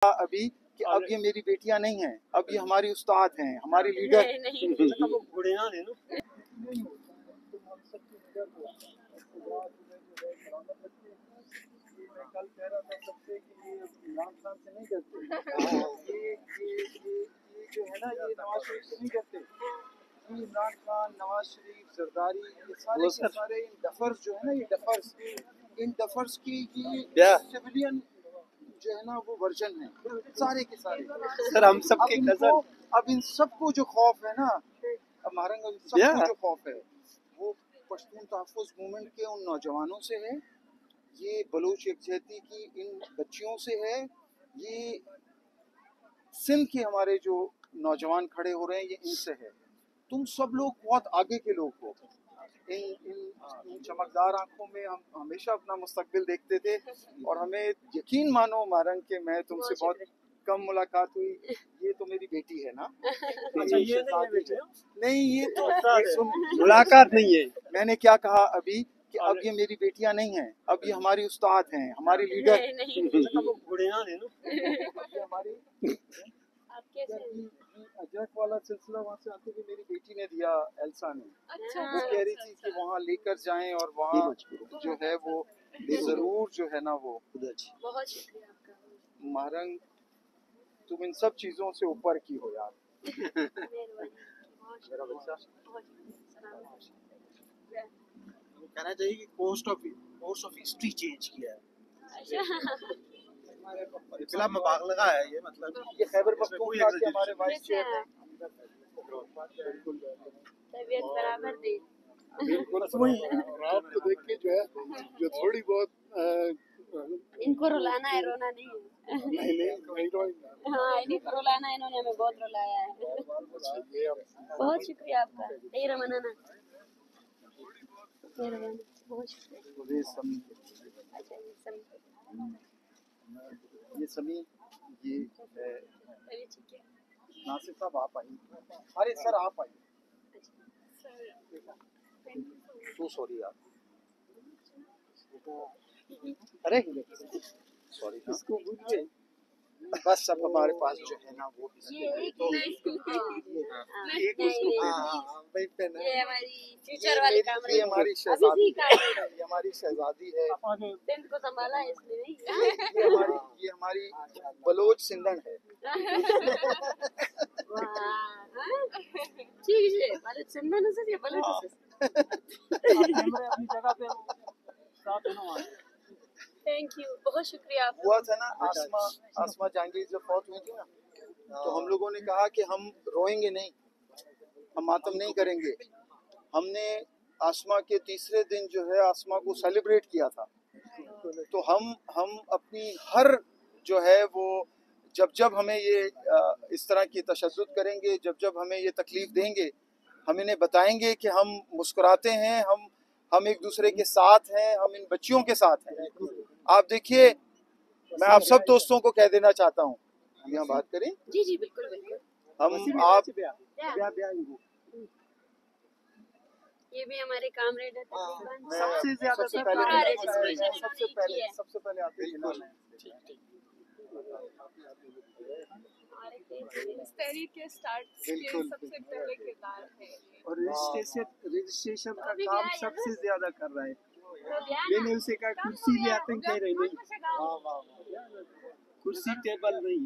अभी कि अब ये मेरी बेटियां नहीं हैं, अब ये हमारी उस्ताद हैं, हमारी लीडर। कल कह रहा था सबसे कि ये इमरान खान से नहीं डरते, ये जो है ना, ये नवाज शरीफ से नहीं डरते। ये इमरान खान, नवाज शरीफ, जरदारी, ये सारे के सारे इन डफर्स जो है ना, ये डफर्स, इन डफर्स की ये सिविलियन जो है ना वो वर्जन है, सारे के सारे। सर हम सबके कजन, अब इन सबको जो खौफ है ना, अब महारंग सबको जो खौफ है वो पश्तून तहफ़्फ़ुज़ मूवमेंट के उन नौजवानों से है, ये बलूच यकजहती की इन बच्चियों से है, ये सिंध के हमारे जो नौजवान खड़े हो रहे हैं ये इनसे है। तुम सब लोग बहुत आगे के लोग हो। इन चमकदार आंखों में हम हमेशा अपना मुस्तकबिल देखते थे और हमें यकीन मानो मारंग के मैं तुमसे बहुत कम मुलाकात हुई। ये तो मेरी बेटी है ना? अच्छा ये नहीं, ये तो मुलाकात नहीं है। मैंने क्या कहा अभी कि अब ये मेरी बेटियां नहीं हैं, अब ये हमारी उस्ताद हैं, हमारी लीडर। अजरक वाला सिलसिला वहाँ से आते हुए मेरी बेटी ने दिया, एल्सा ने। अच्छा। वो कह रही थी कि वहाँ लेकर जाएं और वहाँ जो है वो जरूर जो है ना वो। बहुत शुक्रिया आपका महारंग, तुम इन सब चीजों से ऊपर की हो यार। कहना चाहिए कि कोर्स ऑफ हिस्ट्री चेंज किया है। इतना मुबालगा है ये, मतलब ये खैबर पख्तूनख्वा के हमारे वाइस चेयर हैं। तबीयत बराबर दे। बिल्कुल और आपको देख के जो है जो थोड़ी बहुत इनको रुलाना है, रोना नहीं है। नहीं रोएंगे। हाँ, इनको रुलाना है, इन्होंने हमें बहुत रुलाया है। बहुत शुक्रिया आपका। तेरा मनाना बहुत शुक्रिया। ये समी ये नासिर साहब आप आइए। अरे सर आप आइए। तो सॉरी यार, अरे सॉरी इसको भूलिए बस। अब हमारे पास जो है ना वो ये हमारी फ्यूचर वाली कामरे, ये हमारी शहजादी है, ये हमारी शहजादी है। सिंध को संभाला है इसने नहीं। ये हमारी बलोच सिंधन है। ठीक है, बलोच सिंधन से या बलोच से अपनी जगह पे साथ है ना। थैंक यू, बहुत शुक्रिया आपका। हुआ था ना आसमा जहांगीर जब फौत हुई थी ना, तो हम लोगों ने कहा कि हम रोएंगे नहीं, हम मातम नहीं करेंगे। हमने आसमा के तीसरे दिन जो है आसमा को सेलिब्रेट किया था। तो हम अपनी हर जो है वो जब हमें ये इस तरह की तशद्दुद करेंगे, जब हमें ये तकलीफ देंगे, हम इन्हें बताएंगे कि हम मुस्कुराते हैं, हम एक दूसरे के साथ हैं, हम इन बच्चियों के साथ हैं। आप देखिए, मैं आप सब दोस्तों को कह देना चाहता हूँ, हम यहाँ बात करें। जी जी बिल्कुल बिल्कुल। हम आप ये भी हमारे कामरेड है तकरीबन। सबसे ज्यादा सबसे पहले आते हैं इस तहरीक के स्टार्ट के सबसे पहले किरदार है और रजिस्ट्रेशन का काम सबसे ज्यादा कर रहा है। मैंने उसे कहा कुर्सी ले आते हैं, कह रहे नहीं, कुर्सी टेबल नहीं।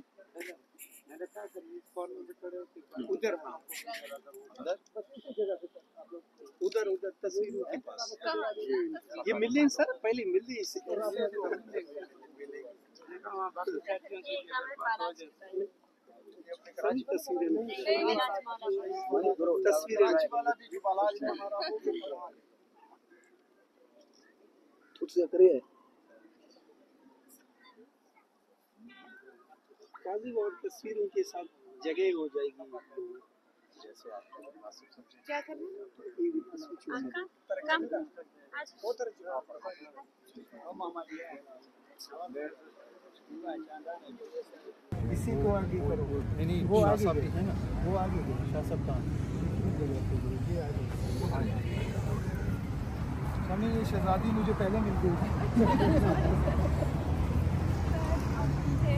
उधर उधर तस्वीरों के पास ये मिले सर, पहले मिले इसे तस्वीरों के साथ जगह हो जाएगी। जैसे क्या करना इसी को आगे करो। नहीं वो आगे है ना, वो आगे शाह साहब का शहजादी मुझे पहले मिल गई। थे।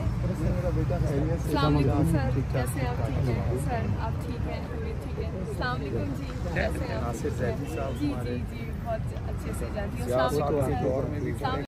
अस्सलाम वालेकुम सर, कैसे हैं आप? ठीक हैं सर, आप ठीक हैं? ठीक है। अस्सलाम वालेकुम जी, कैसे हैं आप? जी जी जी, बहुत अच्छे से जाती हूँ। अस्सलाम वालेकुम सर।